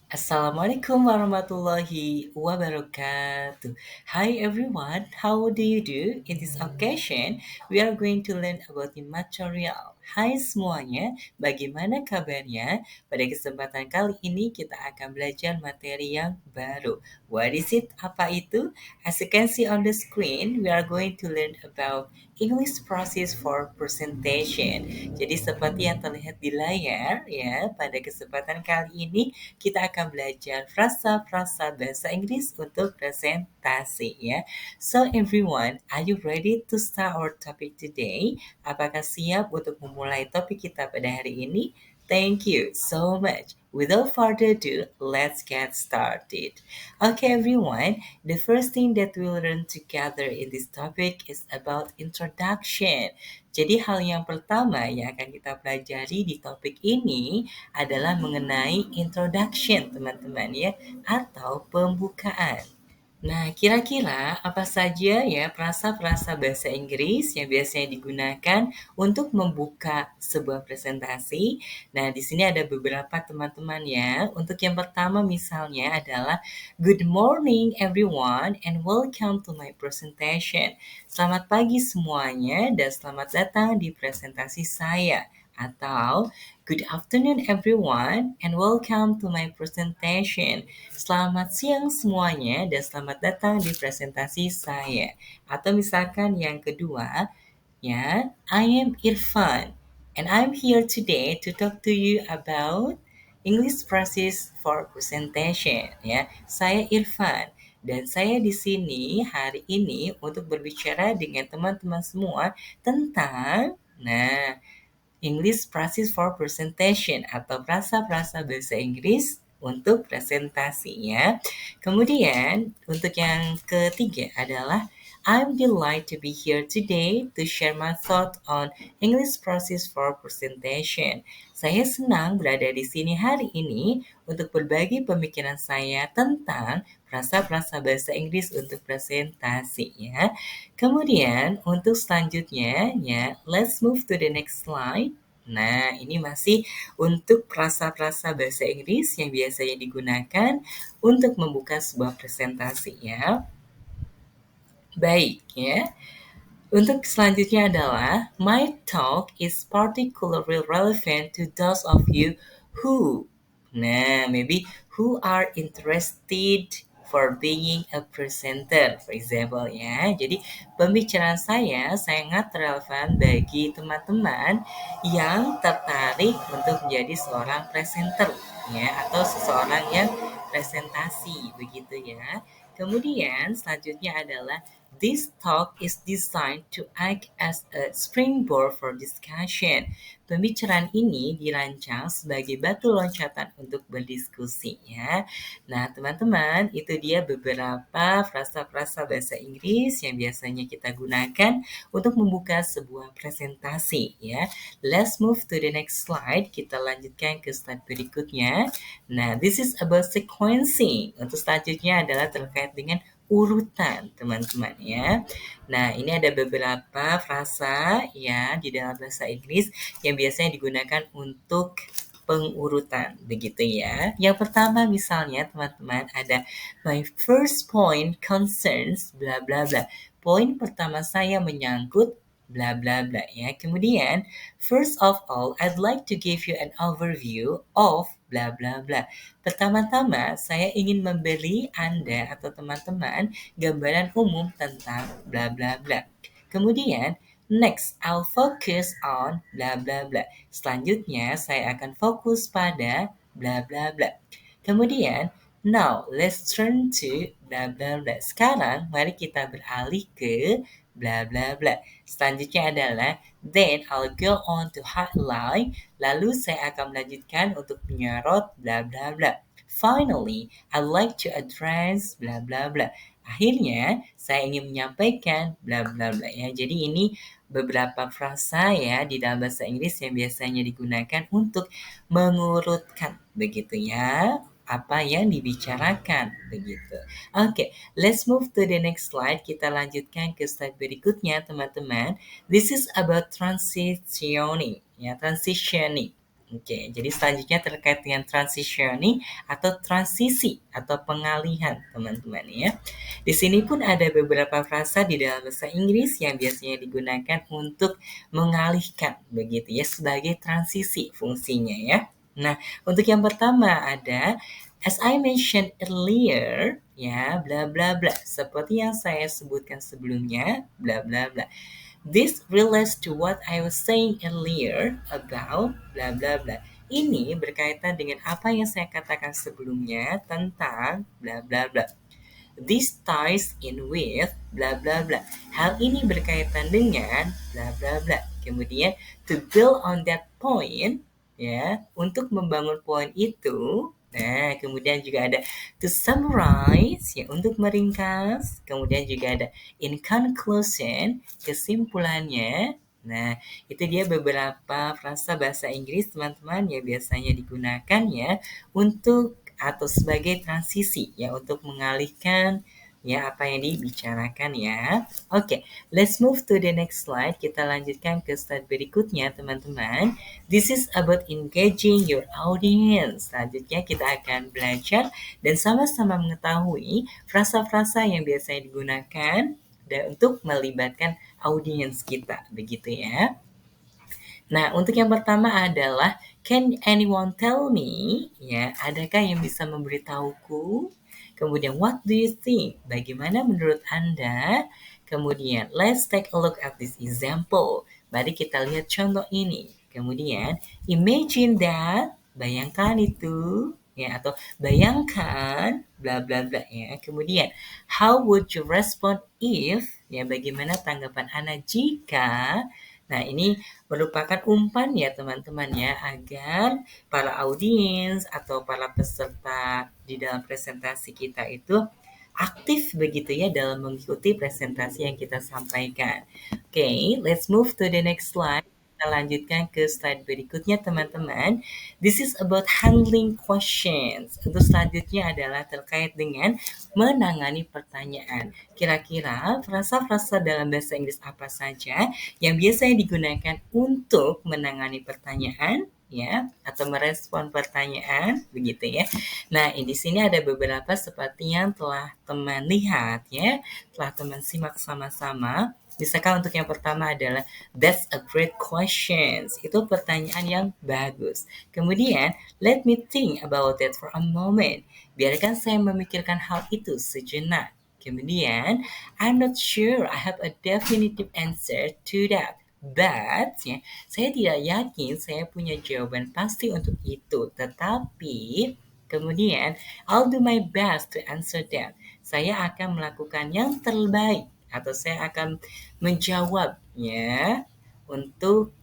Assalamualaikum warahmatullahi wabarakatuh. Hi everyone, how do you do? In this occasion, we are going to learn about the material. Hai semuanya, bagaimana kabarnya? Pada kesempatan kali ini kita akan belajar materi yang baru. What is it? Apa itu? As you can see on the screen, we are going to learn about English process for presentation. Jadi seperti yang terlihat di layar ya, pada kesempatan kali ini kita akan belajar frasa-frasa bahasa Inggris untuk presentasi ya. So everyone, are you ready to start our topic today? Apakah siap untuk memulai topik kita pada hari ini? Thank you so much. Without further ado, let's get started. Okay, everyone, the first thing that we'll learn together in this topic is about introduction. Jadi hal yang pertama yang akan kita pelajari di topik ini adalah mengenai introduction, teman-teman ya, atau pembukaan. Nah, kira-kira apa saja ya frasa-frasa bahasa Inggris yang biasanya digunakan untuk membuka sebuah presentasi? Nah, di sini ada beberapa teman-teman ya. Untuk yang pertama misalnya adalah Good morning everyone and welcome to my presentation. Selamat pagi semuanya dan selamat datang di presentasi saya. Atau Good afternoon everyone and welcome to my presentation. Selamat siang semuanya dan selamat datang di presentasi saya. Atau misalkan yang kedua, ya, I am Irfan and I'm here today to talk to you about English process for presentation. Ya, saya Irfan dan saya di sini hari ini untuk berbicara dengan teman-teman semua tentang, English Practice for Presentation atau frasa-frasa bahasa Inggris untuk presentasinya. Kemudian untuk yang ketiga adalah I'm delighted to be here today to share my thought on English Practice for Presentation. Saya senang berada di sini hari ini untuk berbagi pemikiran saya tentang frasa-frasa bahasa Inggris untuk presentasi ya. Kemudian untuk selanjutnya ya, let's move to the next slide. Nah, ini masih untuk frasa-frasa bahasa Inggris yang biasanya digunakan untuk membuka sebuah presentasi ya. Baik ya. Untuk selanjutnya adalah my talk is particularly relevant to those of you who. Nah, maybe who are interested for being a presenter, for example ya. Jadi pembicaraan saya sangat relevan bagi teman-teman yang tertarik untuk menjadi seorang presenter ya atau seseorang yang presentasi begitu ya. Kemudian selanjutnya adalah this talk is designed to act as a springboard for discussion. Pembicaraan ini dirancang sebagai batu loncatan untuk berdiskusi ya. Nah, teman-teman, itu dia beberapa frasa-frasa bahasa Inggris yang biasanya kita gunakan untuk membuka sebuah presentasi ya. Let's move to the next slide. Kita lanjutkan ke slide berikutnya. Nah, this is about sequencing. Untuk selanjutnya adalah terkait dengan urutan, teman-teman ya. Nah, ini ada beberapa frasa ya di dalam bahasa Inggris yang biasanya digunakan untuk pengurutan begitu ya. Yang pertama misalnya teman-teman ada my first point concerns bla bla bla. Poin pertama saya menyangkut bla bla bla ya. Kemudian first of all I'd like to give you an overview of bla bla bla. Pertama-tama saya ingin memberi Anda atau teman-teman gambaran umum tentang bla bla bla. Kemudian next, I'll focus on bla bla bla. Selanjutnya, saya akan fokus pada bla bla bla. Kemudian, now let's turn to bla bla bla. Sekarang, mari kita beralih ke bla bla bla. Selanjutnya adalah then I'll go on to highlight. Lalu saya akan melanjutkan untuk menyorot bla bla bla. Finally, I'd like to address bla bla bla. Akhirnya, saya ingin menyampaikan bla bla bla ya. Jadi ini beberapa frasa ya di dalam bahasa Inggris yang biasanya digunakan untuk mengurutkan begitu ya apa yang dibicarakan begitu. Oke, let's move to the next slide. Kita lanjutkan ke slide berikutnya teman-teman. This is about transitioning ya, transitioning. Oke, jadi selanjutnya terkait dengan transitioning atau transisi atau pengalihan teman-teman ya. Di sini pun ada beberapa frasa di dalam bahasa Inggris yang biasanya digunakan untuk mengalihkan begitu ya sebagai transisi fungsinya ya. Nah, untuk yang pertama ada as I mentioned earlier ya bla bla bla seperti yang saya sebutkan sebelumnya bla bla bla. This relates to what I was saying earlier about bla bla bla. Ini berkaitan dengan apa yang saya katakan sebelumnya tentang bla bla bla. This ties in with bla bla bla. Hal ini berkaitan dengan bla bla bla. Kemudian to build on that point ya, untuk membangun poin itu. Nah, kemudian juga ada to summarize ya untuk meringkas. Kemudian juga ada in conclusion, kesimpulannya. Nah, itu dia beberapa frasa bahasa Inggris teman-teman yang biasanya digunakan ya untuk atau sebagai transisi ya untuk mengalihkan ya apa yang dibicarakan ya. Oke, let's move to the next slide. Kita lanjutkan ke slide berikutnya teman-teman. This is about engaging your audience. Selanjutnya kita akan belajar dan sama-sama mengetahui frasa-frasa yang biasanya digunakan dan untuk melibatkan audiens kita, begitu ya. Nah, untuk yang pertama adalah can anyone tell me? Ya, adakah yang bisa memberitahuku? Kemudian what do you think? Bagaimana menurut Anda? Kemudian let's take a look at this example. Mari kita lihat contoh ini. Kemudian imagine that, bayangkan itu ya atau bayangkan bla bla bla ya. Kemudian how would you respond if ya bagaimana tanggapan Anda jika. Nah, ini merupakan umpan ya teman-teman ya agar para audiens atau para peserta di dalam presentasi kita itu aktif begitu ya dalam mengikuti presentasi yang kita sampaikan. Oke, let's move to the next slide. Kita lanjutkan ke slide berikutnya teman-teman. This is about handling questions. Untuk selanjutnya adalah terkait dengan menangani pertanyaan. Kira-kira frasa-frasa dalam bahasa Inggris apa saja yang biasanya digunakan untuk menangani pertanyaan ya atau merespon pertanyaan begitu ya. Nah, di sini ada beberapa seperti yang telah teman lihat ya, telah teman simak sama-sama. Misalkan untuk yang pertama adalah that's a great question. Itu pertanyaan yang bagus. Kemudian let me think about it for a moment. Biarkan saya memikirkan hal itu sejenak. Kemudian I'm not sure I have a definitive answer to that. But ya, saya tidak yakin saya punya jawaban pasti untuk itu. Tetapi kemudian I'll do my best to answer that. Saya akan melakukan yang terbaik atau saya akan menjawabnya untuk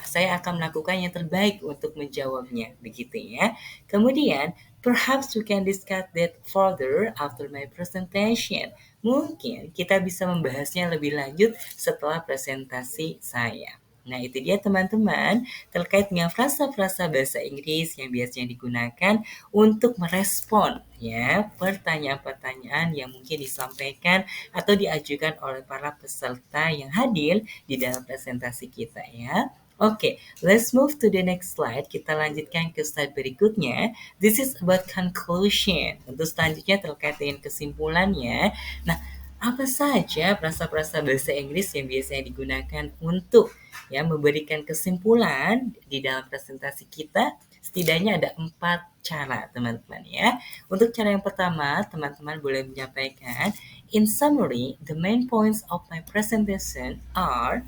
saya akan melakukan yang terbaik untuk menjawabnya begitu ya. Kemudian perhaps we can discuss that further after my presentation. Mungkin kita bisa membahasnya lebih lanjut setelah presentasi saya. Nah, itu dia teman-teman terkait dengan frasa-frasa bahasa Inggris yang biasanya digunakan untuk merespon ya pertanyaan-pertanyaan yang mungkin disampaikan atau diajukan oleh para peserta yang hadir di dalam presentasi kita ya. Oke, let's move to the next slide. Kita lanjutkan ke slide berikutnya. This is about conclusion. Untuk selanjutnya terkait dengan kesimpulannya. Nah, apa saja frasa-frasa bahasa Inggris yang biasanya digunakan untuk ya memberikan kesimpulan di dalam presentasi kita? Setidaknya ada 4 cara teman-teman ya. Untuk cara yang pertama, teman-teman boleh menyampaikan, in summary, the main points of my presentation are,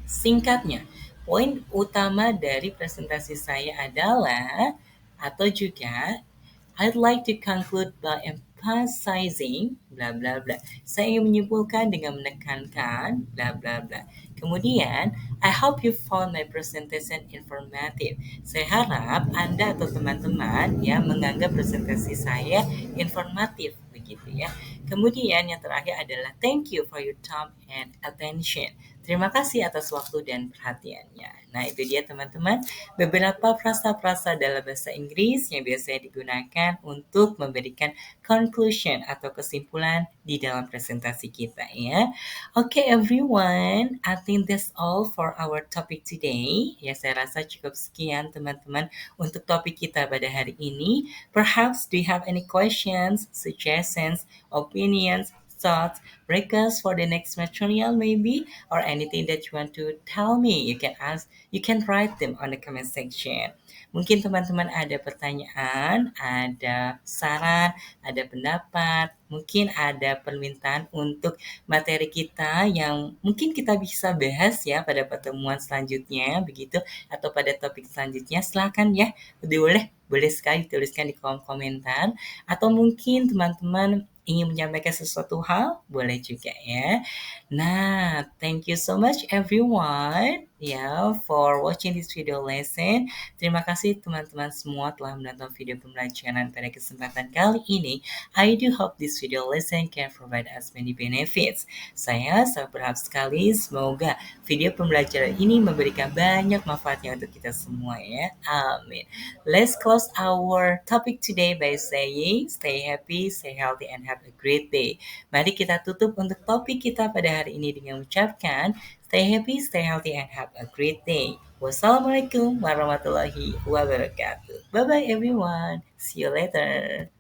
singkatnya, poin utama dari presentasi saya adalah, atau juga I'd like to conclude by emphasizing bla bla bla. Saya ingin menyimpulkan dengan menekankan bla bla bla. Kemudian, I hope you found my presentation informative. Saya harap Anda atau teman-teman ya menganggap presentasi saya informatif begitu ya. Kemudian yang terakhir adalah thank you for your time and attention. Terima kasih atas waktu dan perhatiannya. Nah, itu dia teman-teman, beberapa frasa-frasa dalam bahasa Inggris yang biasanya digunakan untuk memberikan conclusion atau kesimpulan di dalam presentasi kita ya. Okay, everyone, I think that's all for our topic today. Ya, saya rasa cukup sekian teman-teman untuk topik kita pada hari ini. Perhaps do you have any questions, suggestions, opinions, thoughts, requests for the next material maybe, or anything that you want to tell me? You can ask, you can write them on the comment section. Mungkin teman-teman ada pertanyaan, ada saran, ada pendapat, mungkin ada permintaan untuk materi kita yang mungkin kita bisa bahas ya pada pertemuan selanjutnya begitu, atau pada topik selanjutnya. Silakan ya, boleh sekali tuliskan di kolom komentar, atau mungkin teman-teman ingin menyampaikan sesuatu hal, boleh juga ya. Nah, thank you so much everyone ya for watching this video lesson. Terima kasih teman-teman semua telah menonton video pembelajaran pada kesempatan kali ini. I do hope this video lesson can provide us many benefits. Saya sangat berharap sekali semoga video pembelajaran ini memberikan banyak manfaatnya untuk kita semua ya. Amin. Let's close our topic today by saying stay happy, stay healthy, and have a great day. Mari kita tutup untuk topik kita pada hari ini dengan mengucapkan stay happy, stay healthy, and have a great day. Wassalamualaikum warahmatullahi wabarakatuh. Bye bye everyone. See you later.